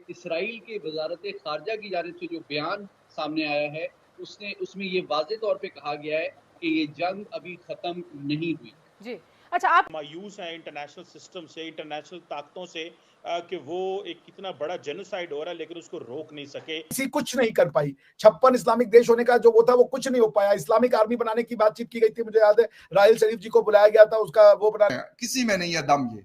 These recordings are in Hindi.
इसराइल के वज़ारत ख़ारजा की जानिब से जो बयान सामने आया है, उसमें ये वाज़े तौर पे कहा गया है कि ये जंग अभी ख़त्म नहीं हुई। जी। अच्छा, आप मायूस हैं इंटरनेशनल सिस्टम से, इंटरनेशनल ताकतों से कि वो एक कितना बड़ा जेनोसाइड हो रहा है लेकिन उसको रोक नहीं सके। किसी कुछ नहीं कर पाई। 56 इस्लामिक देश होने का जो वो था वो कुछ नहीं हो पाया। इस्लामिक आर्मी बनाने की बातचीत की गई थी, मुझे याद है राहिल शरीफ जी को बुलाया गया था, उसका वो बना किसी में नहीं है दम।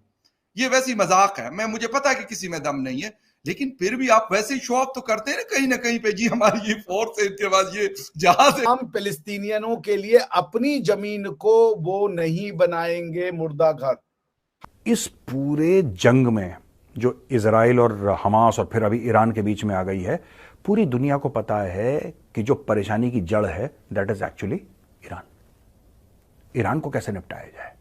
ये वैसी मजाक है। मुझे पता है कि किसी में दम नहीं है, लेकिन फिर भी आप वैसे ही शो ऑफ तो करते हैं ना कहीं पे, जी हमारी ये फोर्स है, इनके पास ये जहाज है। हम फिलिस्तीनियनों के लिए अपनी जमीन को वो नहीं बनाएंगे मुर्दा घर। इस पूरे जंग में जो इजराइल और हमास और फिर अभी ईरान के बीच में आ गई है, पूरी दुनिया को पता है कि जो परेशानी की जड़ है that is actually Iran. Iran को कैसे निपटाया जाए,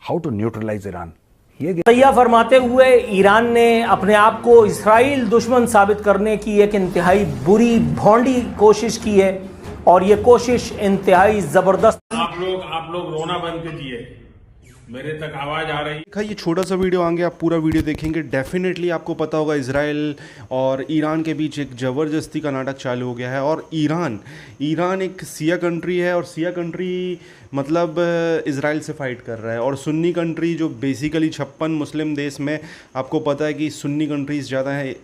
हाउ टू न्यूट्रलाइज ईरान। तैया फरमाते हुए ईरान ने अपने आप को इसराइल दुश्मन साबित करने की एक इंतहाई बुरी भौंडी कोशिश की है और ये कोशिश इंतहाई जबरदस्त। आप लोग रोना बंद कीजिए, मेरे तक आवाज़ आ रही है। ये छोटा सा वीडियो आगे आप पूरा वीडियो देखेंगे, डेफिनेटली आपको पता होगा इसराइल और ईरान के बीच एक ज़बरदस्ती का नाटक चालू हो गया है। और ईरान एक सिया कंट्री है और सिया कंट्री मतलब इसराइल से फाइट कर रहा है। और सुन्नी कंट्री जो बेसिकली 56 मुस्लिम देश में आपको पता है कि सुन्नी कंट्रीज़ ज़्यादा है,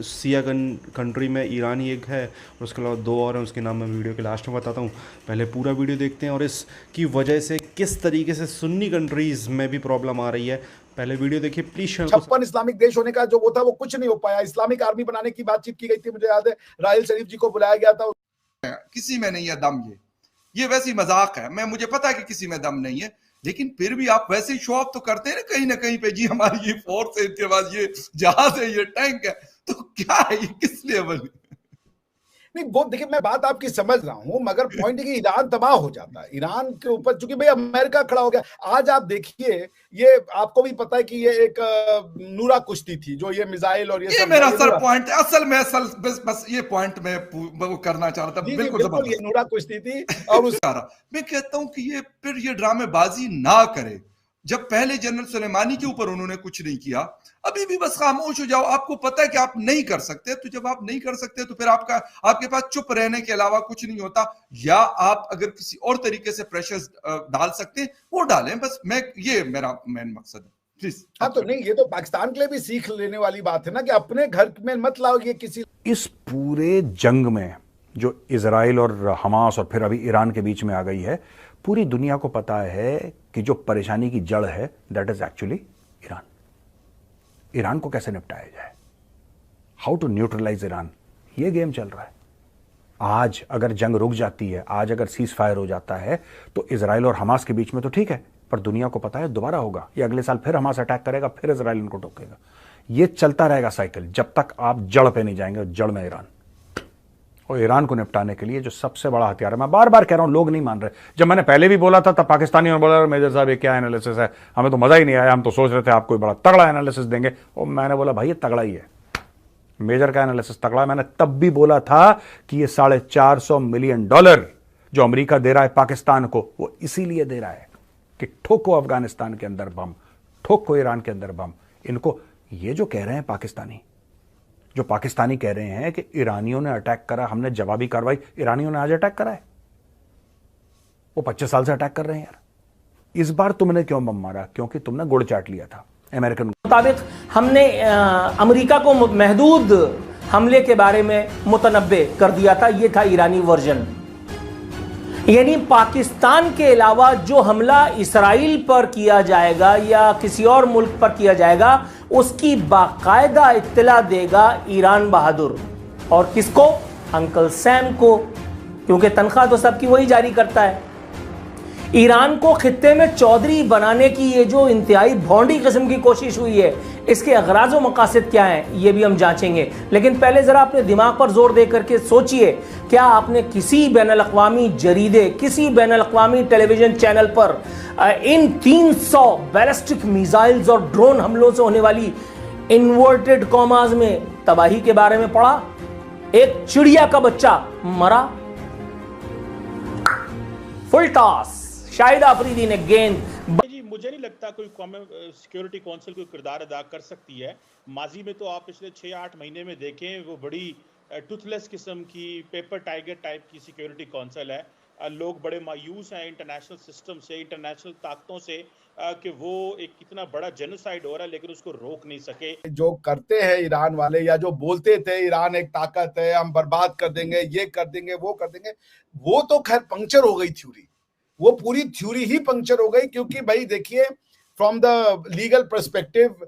सिया कंट्री में ईरान ही एक है और उसके अलावा 2 और हैं, उसके नाम मैं वीडियो के लास्ट में बताता हूँ। पहले पूरा वीडियो देखते हैं और इसकी वजह से किस तरीके से सुन्नी कंट्रीज़ में भी प्रॉब्लम आ रही है। पहले वीडियो देखिए प्लीज। 56 इस्लामिक देश होने का जो वो था वो कुछ नहीं हो पाया। इस्लामिक आर्मी बनाने की बातचीत की गई थी, मुझे याद है राहिल शरीफ जी को बुलाया गया था। किसी में नहीं है दम। ये वैसी मजाक है। मुझे पता है कि किसी में दम नहीं है, लेकिन फिर भी आप वैसे ही शो ऑफ तो करते हैं ना कहीं पे, जी हमारी ये फोर्स है, इनके पास ये जहाज है, ये टैंक है। तो क्या है ये, किस लेवल? नहीं वो देखिए, मैं बात आपकी समझ रहा हूं, मगर पॉइंट है कि ईरान तबाह हो जाता है ईरान के ऊपर, चूंकि भाई अमेरिका खड़ा हो गया। आज आप देखिए, ये आपको भी पता है कि ये एक नूरा कुश्ती थी, जो ये मिसाइल और ये मेरा असल पॉइंट है। बस ये पॉइंट में वो करना चाह रहा था। बिल्कुल ये नूरा कुश्ती थी। और मैं कहता हूं कि ये फिर ये ड्रामेबाजी ना करे। जब पहले जनरल सुलेमानी के ऊपर उन्होंने कुछ नहीं किया, अभी भी बस खामोश हो जाओ। आपको पता है कि आप नहीं कर सकते, तो जब आप नहीं कर सकते तो फिर आपके पास चुप रहने के अलावा कुछ नहीं होता। या आप अगर किसी और तरीके से प्रेशर डाल सकते हैं वो डालें। बस ये मेरा मेन मकसद है, प्लीज। हाँ तो नहीं, ये तो पाकिस्तान के लिए भी सीख लेने वाली बात है ना, कि अपने घर में मत लाओ ये किसी। इस पूरे जंग में जो इजराइल और हमास और फिर अभी ईरान के बीच में आ गई है, पूरी दुनिया को पता है कि जो परेशानी की जड़ है that is actually Iran. Iran को कैसे निपटाया जाए, हाउ टू न्यूट्रलाइज ईरान। ये गेम चल रहा है। आज अगर जंग रुक जाती है, आज अगर सीज फायर हो जाता है, तो इजराइल और हमास के बीच में तो ठीक है, पर दुनिया को पता है दोबारा होगा। ये अगले साल फिर हमास अटैक करेगा, फिर इजराइल उनको टोकेगा। ये चलता रहेगा साइकिल, जब तक आप जड़ पे नहीं जाएंगे। जड़ में ईरान। और ईरान को निपटाने के लिए जो सबसे बड़ा हथियार है, मैं बार बार कह रहा हूं, लोग नहीं मान रहे। जब मैंने पहले भी बोला था तब पाकिस्तानियों ने बोला मेजर साहब ये क्या एनालिसिस है, हमें तो मजा ही नहीं आया, हम तो सोच रहे थे आप कोई बड़ा तगड़ा एनालिसिस देंगे। और मैंने बोला भाई ये तगड़ा ही है, मेजर का एनालिसिस तगड़ा। मैंने तब भी बोला था कि ये $450 मिलियन जो अमेरिका दे रहा है पाकिस्तान को, वो इसीलिए दे रहा है कि ठोको अफगानिस्तान के अंदर बम, ठोको ईरान के अंदर बम। इनको ये जो कह रहे हैं पाकिस्तानी कह रहे हैं कि ईरानियों ने अटैक करा, हमने जवाबी कार्रवाई। ईरानियों ने आज अटैक करा है, वो 25 साल से अटैक कर रहे हैं यार। इस बार तुमने क्यों बम मारा? क्योंकि तुमने गुड़ चाट लिया था अमेरिकन मुताबिक। हमने अमेरिका को महदूद हमले के बारे में मुतनब्बे कर दिया था। ये था ईरानी वर्जन। यानी पाकिस्तान के अलावा जो हमला इसराइल पर किया जाएगा या किसी और मुल्क पर किया जाएगा, उसकी बाकायदा इत्तला देगा ईरान बहादुर। और किसको? अंकल सैम को, क्योंकि तनख्वाह तो सबकी वही जारी करता है। ईरान को खित्ते में चौधरी बनाने की ये जो इंतहाई भौंडी किस्म की कोशिश हुई है, इसके अगराज व मकासद क्या हैं ये भी हम जांचेंगे। लेकिन पहले जरा अपने दिमाग पर जोर दे करके सोचिए, क्या आपने किसी बैनुल-अक़वामी जरीदे, किसी बैनुल-अक़वामी टेलीविजन चैनल पर इन 300 बैलिस्टिक मिसाइल्स और ड्रोन हमलों से होने वाली इन्वर्टेड कॉमास में तबाही के बारे में पढ़ा? एक चिड़िया का बच्चा मरा, फुल टॉस, शाहिद आफरीदी ने गेंद। मुझे नहीं लगता कोई सिक्योरिटी काउंसिल कोई किरदार अदा कर सकती है। माजी में तो आप पिछले 6-8 महीने में देखें, वो बड़ी टूथलेस किस्म की पेपर टाइगर टाइप की सिक्योरिटी काउंसिल है। लोग बड़े मायूस हैं इंटरनेशनल सिस्टम से, इंटरनेशनल ताकतों से, कि वो एक कितना बड़ा जेनोसाइड हो रहा है लेकिन उसको रोक नहीं सके। जो करते हैं ईरान वाले, या जो बोलते थे ईरान एक ताकत है, हम बर्बाद कर देंगे, ये कर देंगे, वो कर देंगे, वो तो खैर पंक्चर हो गई थ्योरी। वो पूरी थ्योरी ही पंक्चर हो गई, क्योंकि भाई देखिए from the legal perspective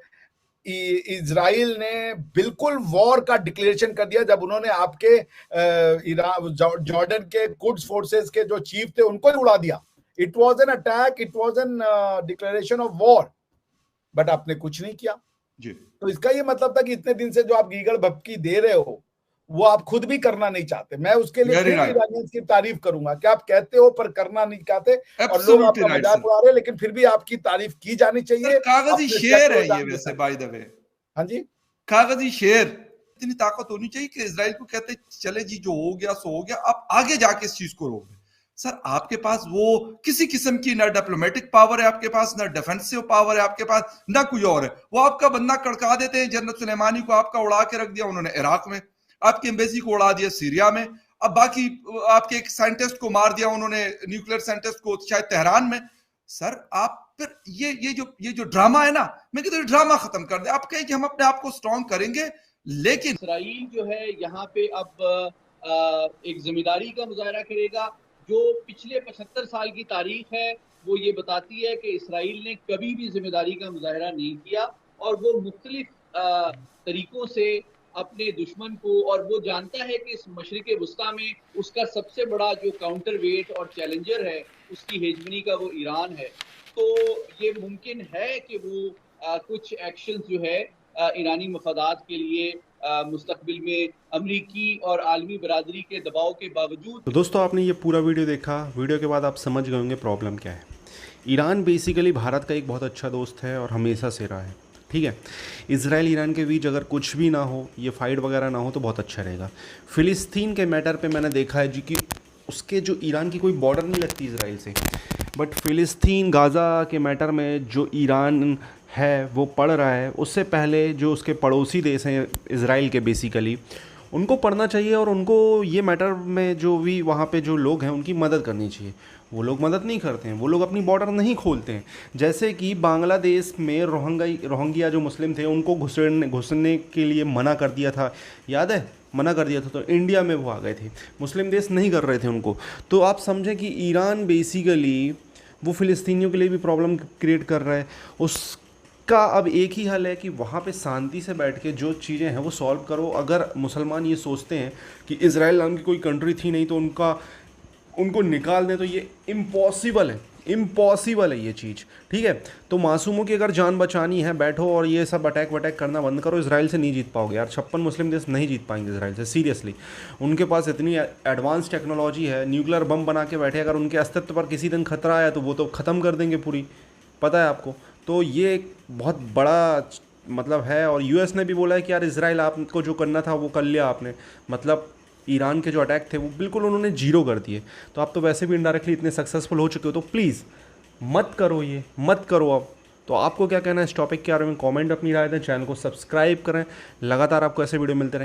Israel ने बिल्कुल वॉर का डिक्लेरेशन कर दिया जब उन्होंने आपके जॉर्डन के कुड्स फोर्सेस के जो चीफ थे उनको ही उड़ा दिया। It was an attack, it was an declaration of war, but आपने कुछ नहीं किया जी। तो इसका ये मतलब था कि इतने दिन से जो आप गीगल भपकी दे रहे हो वो आप खुद भी करना नहीं चाहते। मैं उसके लिए ईरानियंस की तारीफ करूंगा कि आप कहते हो पर करना नहीं चाहते, और लोग आपका मजाक उड़ा रहे हैं, लेकिन फिर भी आपकी तारीफ की जानी चाहिए। कागजी शेर है ये वैसे, बाय द वे। हाँ जी, कागजी शेर। इतनी ताकत होनी चाहिए कि इजराइल को कहते चले जी, जो हो गया सो हो गया, आप आगे जाके इस चीज को रोक दें। सर आपके पास वो किसी किस्म की ना डिप्लोमेटिक पावर है आपके पास, ना डिफेंसिव पावर है आपके पास, ना कोई और है। वो आपका बंदा कड़का देते हैं। जनरल सुलेमानी को आपका उड़ा के रख दिया उन्होंने इराक में, आपकी एम्बेसी को उड़ा दिया सीरिया में, अब बाकी आपके एक साइंटिस्ट को मार दिया उन्होंने, न्यूक्लियर साइंटिस्ट को शायद तेहरान में। सर आप फिर ये जो ड्रामा है ना, मैं कहता हूं ड्रामा खत्म कर दे। आप कहें कि हम अपने आप को स्ट्रॉन्ग करेंगे, लेकिन इसराइल जो है यहाँ पे अब एक जिम्मेदारी का मुजाहरा करेगा। जो पिछले 75 साल की तारीख है वो ये बताती है कि इसराइल ने कभी भी जिम्मेदारी का मुजाहरा नहीं किया, और वो मुख्तलिफ तरीकों से अपने दुश्मन को, और वो जानता है कि इस मशरिक़ वुस्ता में उसका सबसे बड़ा जो काउंटर वेट और चैलेंजर है उसकी हेजमनी का वो ईरान है। तो ये मुमकिन है कि वो कुछ एक्शन जो है ईरानी मफादात के लिए मुस्तकबिल में अमरीकी और आलमी बरादरी के दबाव के बावजूद। तो दोस्तों आपने ये पूरा वीडियो देखा। वीडियो के बाद आप समझ गए होंगे प्रॉब्लम क्या है। ईरान बेसिकली भारत का एक बहुत अच्छा दोस्त है और हमेशा से रहा है, ठीक है। इजराइल ईरान के बीच अगर कुछ भी ना हो, ये फाइट वगैरह ना हो तो बहुत अच्छा रहेगा। फ़िलिस्तीन के मैटर पे मैंने देखा है जी कि उसके जो ईरान की कोई बॉर्डर नहीं लगती इजराइल से, बट फ़िलिस्तीन गाज़ा के मैटर में जो ईरान है वो पढ़ रहा है, उससे पहले जो उसके पड़ोसी देश हैं इजराइल के बेसिकली उनको पढ़ना चाहिए, और उनको ये मैटर में जो भी वहाँ पे जो लोग हैं उनकी मदद करनी चाहिए। वो लोग मदद नहीं करते हैं, वो लोग अपनी बॉर्डर नहीं खोलते हैं। जैसे कि बांग्लादेश में रोहिंग्या जो मुस्लिम थे उनको घुसने के लिए मना कर दिया था, याद है, मना कर दिया था, तो इंडिया में वो आ गए थे। मुस्लिम देश नहीं कर रहे थे उनको। तो आप समझें कि ईरान बेसिकली वो फ़िलिस्तीनियों के लिए भी प्रॉब्लम क्रिएट कर रहा है। उसका अब एक ही हल है कि वहाँ पे शांति से बैठ के जो चीज़ें हैं वो सॉल्व करो। अगर मुसलमान ये सोचते हैं कि इजराइल नाम की कोई कंट्री थी नहीं तो उनको निकाल दें, तो ये इम्पॉसिबल है ये चीज़, ठीक है। तो मासूमों की अगर जान बचानी है, बैठो और ये सब अटैक वटैक करना बंद करो। इजराइल से नहीं जीत पाओगे यार, 56 मुस्लिम देश नहीं जीत पाएंगे इजराइल से, सीरियसली। उनके पास इतनी एडवांस टेक्नोलॉजी है, न्यूक्लियर बम बना के बैठे। अगर उनके अस्तित्व पर किसी दिन खतरा आया तो वो तो ख़त्म कर देंगे पूरी, पता है आपको। तो ये एक बहुत बड़ा मतलब है, और यूएस ने भी बोला है कि यार इजराइल आपको जो करना था वो कर लिया आपने, मतलब ईरान के जो अटैक थे वो बिल्कुल उन्होंने जीरो कर दिए। तो आप तो वैसे भी इनडायरेक्टली इतने सक्सेसफुल हो चुके हो, तो प्लीज़ मत करो, ये मत करो अब। तो आपको क्या कहना है इस टॉपिक के बारे में, कमेंट अपनी राय दें, चैनल को सब्सक्राइब करें, लगातार आपको ऐसे वीडियो मिलते रहें।